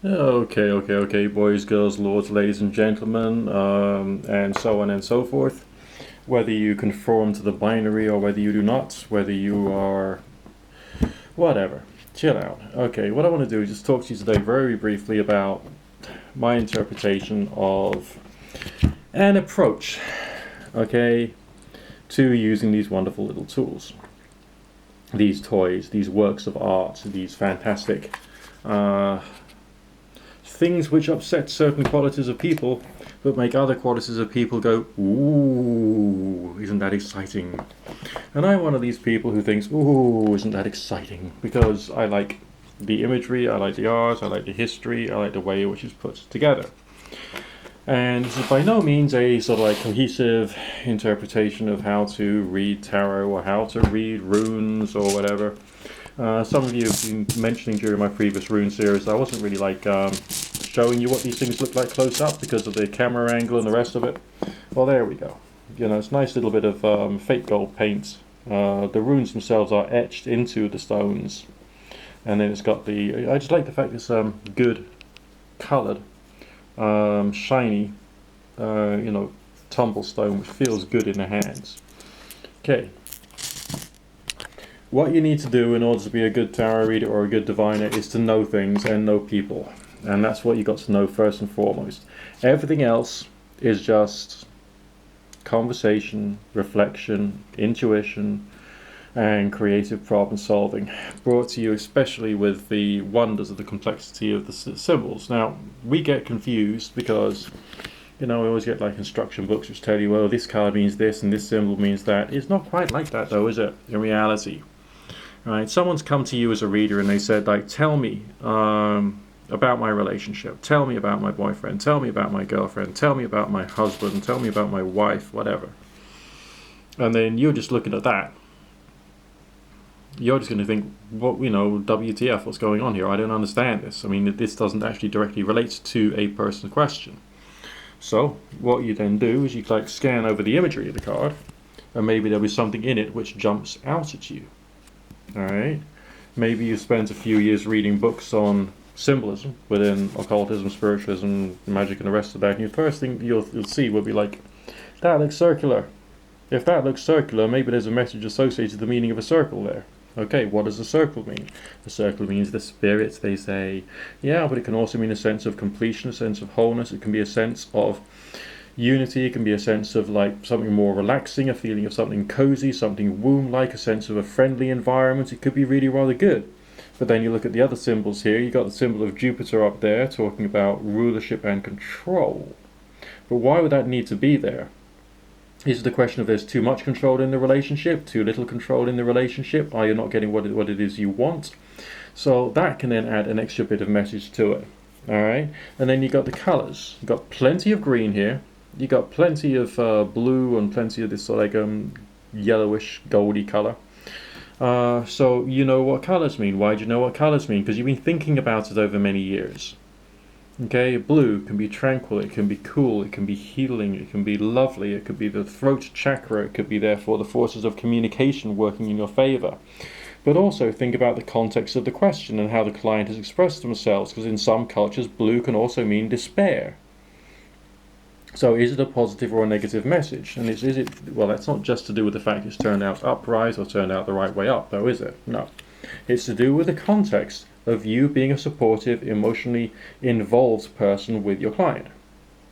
Okay, boys, girls, lords, ladies, and gentlemen, and so on and so forth. Whether you conform to the binary or whether you do not, whether you are whatever, chill out. Okay, what I want to do is just talk to you today very briefly about my interpretation of an approach, okay, to using these wonderful little tools, these toys, these works of art, these fantastic uh, things which upset certain qualities of people, but make other qualities of people go, ooh, isn't that exciting? And I'm one of these people who thinks, ooh, isn't that exciting? Because I like the imagery, I like the art, I like the history, I like the way in which it's put together. And this is by no means a sort of like cohesive interpretation of how to read tarot or how to read runes or whatever. Some of you have been mentioning during my previous rune series I wasn't really like showing you what these things look like close up because of the camera angle and the rest of it. Well, there we go. You know, it's a nice little bit of fake gold paint. The runes themselves are etched into the stones, and then it's got the. I just like the fact it's good, coloured, shiny, tumble stone, which feels good in the hands. Okay. What you need to do in order to be a good tarot reader or a good diviner is to know things and know people. And that's what you got to know first and foremost. Everything else is just conversation, reflection, intuition, and creative problem solving, brought to you especially with the wonders of the complexity of the symbols. Now, we get confused because, we always get like instruction books which tell you, well, this card means this and this symbol means that. It's not quite like that though, is it, in reality? Right? Someone's come to you as a reader and they said, like, tell me about my relationship. Tell me about my boyfriend. Tell me about my girlfriend. Tell me about my husband. Tell me about my wife, whatever. And then you're just looking at that. You're just going to think, WTF, what's going on here? I don't understand this. I mean, this doesn't actually directly relate to a person's question. So, what you then do is you like scan over the imagery of the card, and maybe there'll be something in it which jumps out at you. Alright? Maybe you spent a few years reading books on symbolism within occultism, spiritualism, magic, and the rest of that, and the first thing you'll see will be like, that looks circular. If that looks circular, maybe there's a message associated with the meaning of a circle there. Okay, what does a circle mean? A circle means the spirit, they say. Yeah, but it can also mean a sense of completion, a sense of wholeness. It can be a sense of unity. It can be a sense of like something more relaxing, a feeling of something cozy, something womb-like, a sense of a friendly environment. It could be really rather good. But then you look at the other symbols here. You got the symbol of Jupiter up there, talking about rulership and control. But why would that need to be there? Is it the question of there's too much control in the relationship, too little control in the relationship? Are you not getting what it is you want? So that can then add an extra bit of message to it. Alright? And then you got the colours. You've got plenty of green here. You got plenty of blue and plenty of this sort of like yellowish, goldy colour. So you know what colours mean. Why do you know what colours mean? Because you've been thinking about it over many years. Okay, blue can be tranquil, it can be cool, it can be healing, it can be lovely, it could be the throat chakra, it could be therefore the forces of communication working in your favour. But also think about the context of the question and how the client has expressed themselves, because in some cultures blue can also mean despair. So is it a positive or a negative message? And is it, well, that's not just to do with the fact it's turned out upright or turned out the right way up, though, is it? No. It's to do with the context of you being a supportive, emotionally involved person with your client.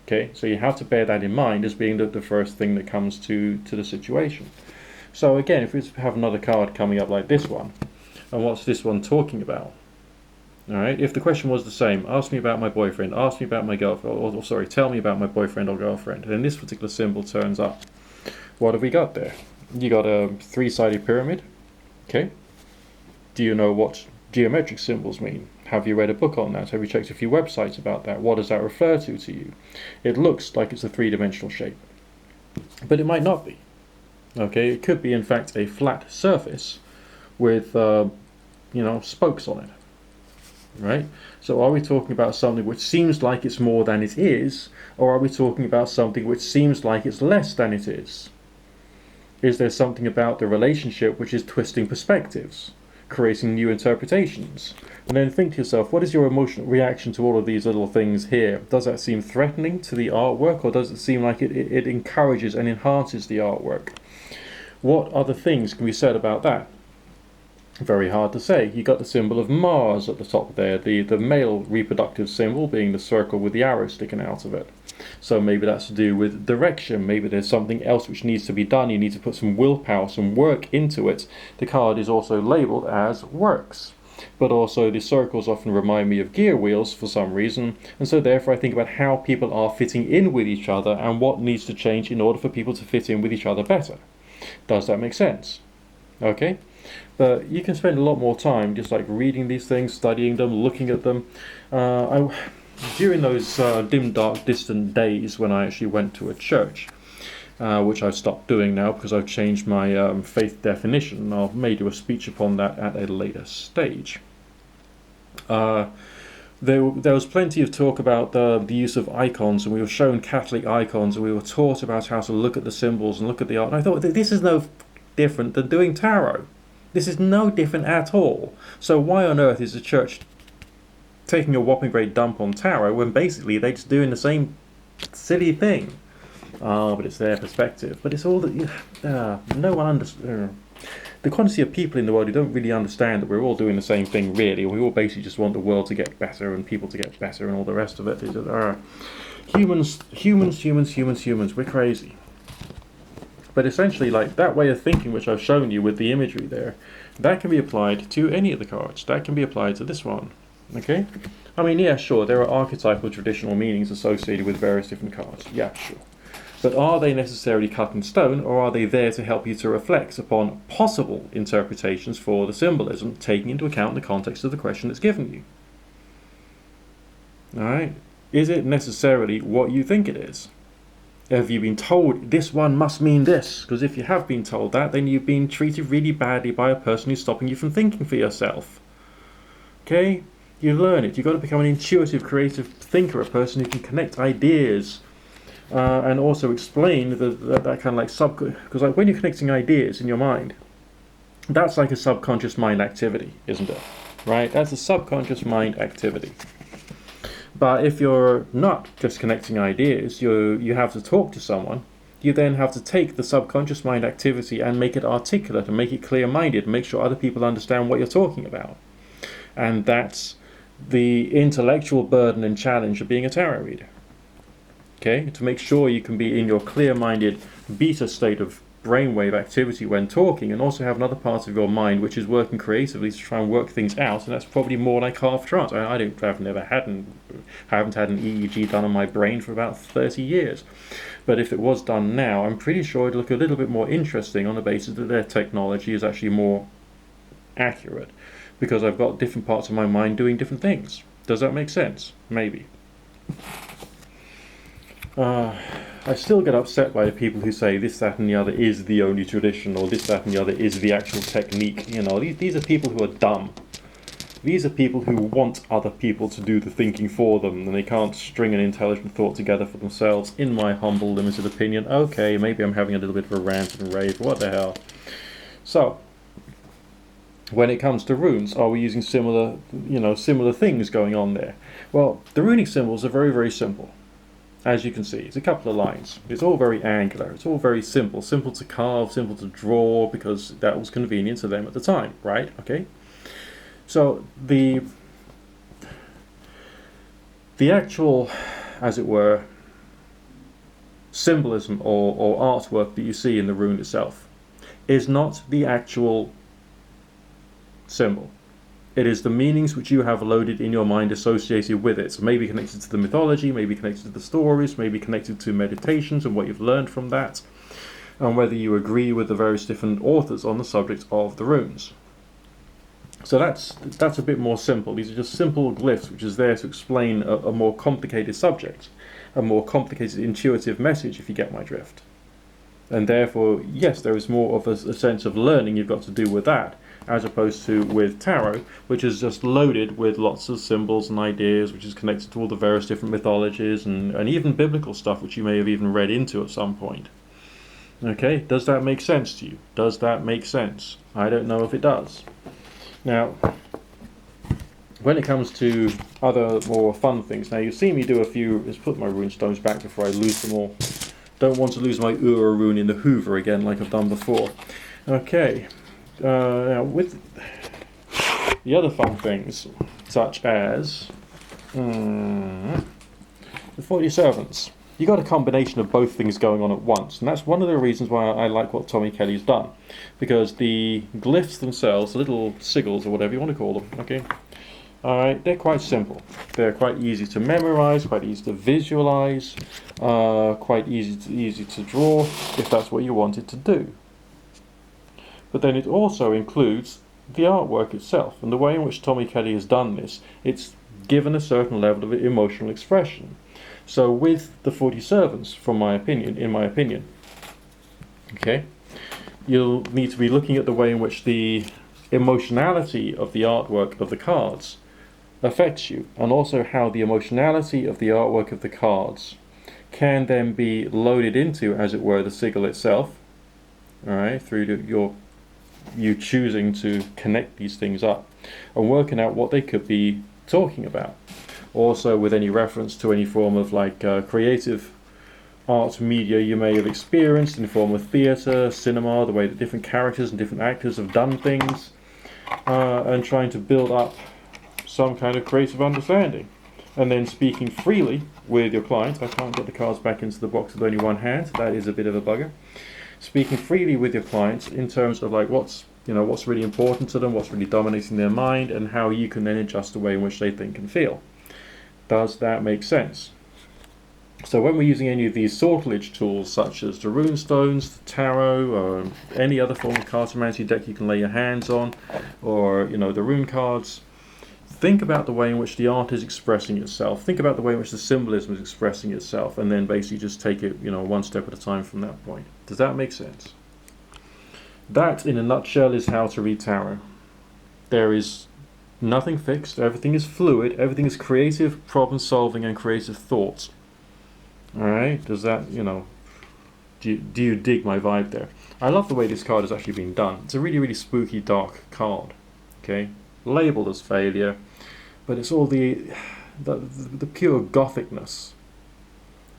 Okay, so you have to bear that in mind as being the first thing that comes to the situation. So again, if we have another card coming up like this one, and what's this one talking about? Alright, if the question was the same, ask me about my boyfriend, ask me about my girlfriend, or sorry, tell me about my boyfriend or girlfriend, then this particular symbol turns up. What have we got there? You got a three-sided pyramid. Okay. Do you know what geometric symbols mean? Have you read a book on that? Have you checked a few websites about that? What does that refer to you? It looks like it's a three-dimensional shape, but it might not be. Okay, it could be in fact a flat surface with spokes on it. Right? So are we talking about something which seems like it's more than it is, or are we talking about something which seems like it's less than it is? Is there something about the relationship which is twisting perspectives? creating new interpretations. And then think to yourself, what is your emotional reaction to all of these little things here? Does that seem threatening to the artwork, or does it seem like it encourages and enhances the artwork? What other things can be said about that? Very hard to say. You got the symbol of Mars at the top there, the male reproductive symbol being the circle with the arrow sticking out of it. So maybe that's to do with direction. Maybe there's something else which needs to be done. You need to put some willpower, some work into it. The card is also labeled as works. But also the circles often remind me of gear wheels for some reason, and so therefore I think about how people are fitting in with each other and what needs to change in order for people to fit in with each other better. Does that make sense? Okay? But you can spend a lot more time just like reading these things, studying them, looking at them. During those dim, dark, distant days when I actually went to a church, which I've stopped doing now because I've changed my faith definition. I may do a speech upon that at a later stage. There was plenty of talk about the use of icons, and we were shown Catholic icons, and we were taught about how to look at the symbols and look at the art. And I thought, this is no different than doing tarot. This is no different at all. So why on earth is the church taking a whopping great dump on tarot when basically they're just doing the same silly thing? But it's their perspective. But it's all that no one understands. The quantity of people in the world who don't really understand that we're all doing the same thing, really. We all basically just want the world to get better and people to get better and all the rest of it. It's just, humans. We're crazy. But essentially, like that way of thinking, which I've shown you with the imagery there, that can be applied to any of the cards. That can be applied to this one. Okay? I mean, yeah, sure, there are archetypal traditional meanings associated with various different cards. Yeah, sure. But are they necessarily cut in stone, or are they there to help you to reflect upon possible interpretations for the symbolism, taking into account the context of the question that's given you? Alright? Is it necessarily what you think it is? Have you been told this one must mean this? Because if you have been told that, then you've been treated really badly by a person who's stopping you from thinking for yourself. Okay? You learn it. You've got to become an intuitive, creative thinker, a person who can connect ideas, and also explain that kind of like because like when you're connecting ideas in your mind, that's like a subconscious mind activity, isn't it? Right? That's a subconscious mind activity. But if you're not just connecting ideas, you have to talk to someone, you then have to take the subconscious mind activity and make it articulate and make it clear-minded and make sure other people understand what you're talking about. And that's the intellectual burden and challenge of being a tarot reader. Okay? To make sure you can be in your clear-minded beta state of brainwave activity when talking, and also have another part of your mind which is working creatively to try and work things out, and that's probably more like half trance. I haven't had an EEG done on my brain for about 30 years, but if it was done now, I'm pretty sure it'd look a little bit more interesting on the basis that their technology is actually more accurate, because I've got different parts of my mind doing different things. Does that make sense? Maybe. I still get upset by the people who say this, that, and the other is the only tradition, or this, that, and the other is the actual technique. You know, these are people who are dumb. These are people who want other people to do the thinking for them, and they can't string an intelligent thought together for themselves, in my humble, limited opinion. Okay, maybe I'm having a little bit of a rant and rave, what the hell. So, when it comes to runes, are we using similar things going on there? Well, the runic symbols are very, very simple. As you can see, it's a couple of lines. It's all very angular. It's all very simple. Simple to carve, simple to draw, because that was convenient to them at the time, right? Okay? So the actual, as it were, symbolism or artwork that you see in the rune itself is not the actual symbol. It is the meanings which you have loaded in your mind associated with it. So maybe connected to the mythology, maybe connected to the stories, maybe connected to meditations and what you've learned from that, and whether you agree with the various different authors on the subject of the runes. So that's a bit more simple. These are just simple glyphs which is there to explain a more complicated subject, a more complicated intuitive message, if you get my drift. And therefore, yes, there is more of a sense of learning you've got to do with that, as opposed to with tarot, which is just loaded with lots of symbols and ideas, which is connected to all the various different mythologies and even biblical stuff, which you may have even read into at some point. Okay, does that make sense to you? Does that make sense? I don't know if it does. Now, when it comes to other more fun things, now you've seen me do a few. Let's put my rune stones back before I lose them all. Don't want to lose my Ura rune in the Hoover again like I've done before. Okay, now with the other fun things, such as the 47s. You got a combination of both things going on at once, and that's one of the reasons why I like what Tommy Kelly's done, because the glyphs themselves, the little sigils or whatever you want to call them, okay, alright, they're quite simple. They're quite easy to memorize, quite easy to visualize, quite easy to draw if that's what you wanted to do. But then it also includes the artwork itself, and the way in which Tommy Kelly has done this, it's given a certain level of emotional expression. So with the 40 servants, in my opinion, okay, you'll need to be looking at the way in which the emotionality of the artwork of the cards affects you, and also how the emotionality of the artwork of the cards can then be loaded into, as it were, the sigil itself, alright, through you choosing to connect these things up and working out what they could be talking about. Also with any reference to any form of creative art media you may have experienced in the form of theatre, cinema, the way that different characters and different actors have done things, and trying to build up some kind of creative understanding. And then speaking freely with your client. I can't get the cards back into the box with only one hand, that is a bit of a bugger. Speaking freely with your clients in terms of what's really important to them, what's really dominating their mind, and how you can then adjust the way in which they think and feel. Does that make sense? So when we're using any of these sortilege tools, such as the rune stones, the tarot, or any other form of cartomancy deck you can lay your hands on, or the rune cards, think about the way in which the art is expressing itself. Think about the way in which the symbolism is expressing itself, and then basically just take it, one step at a time from that point. Does that make sense? That, in a nutshell, is how to read tarot. There is nothing fixed. Everything is fluid. Everything is creative problem solving and creative thoughts. All right. Does that, do you dig my vibe there? I love the way this card has actually been done. It's a really, really spooky, dark card. Okay, labeled as failure, but it's all the pure gothicness,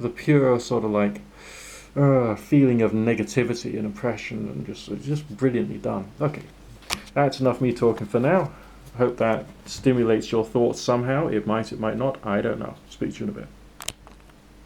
the pure sort of feeling of negativity and oppression, and just brilliantly done. Okay, that's enough me talking for now. Hope that stimulates your thoughts somehow. It might not. I don't know. Speak to you in a bit.